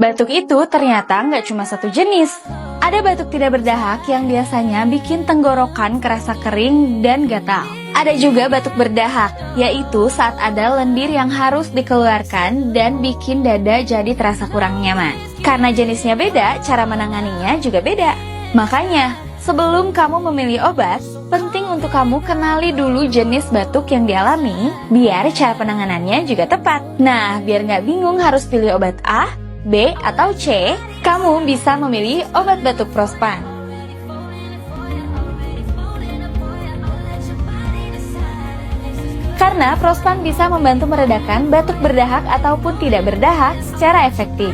Batuk itu ternyata nggak cuma satu jenis. Ada batuk tidak berdahak yang biasanya bikin tenggorokan kerasa kering dan gatal. Ada juga batuk berdahak, yaitu saat ada lendir yang harus dikeluarkan dan bikin dada jadi terasa kurang nyaman. Karena jenisnya beda, cara menanganinya juga beda. Makanya, sebelum kamu memilih obat, penting untuk kamu kenali dulu jenis batuk yang dialami, biar cara penanganannya juga tepat. Nah, biar nggak bingung harus pilih obat A, B, atau C, kamu bisa memilih obat batuk Prospan. Karena Prospan bisa membantu meredakan batuk berdahak ataupun tidak berdahak secara efektif.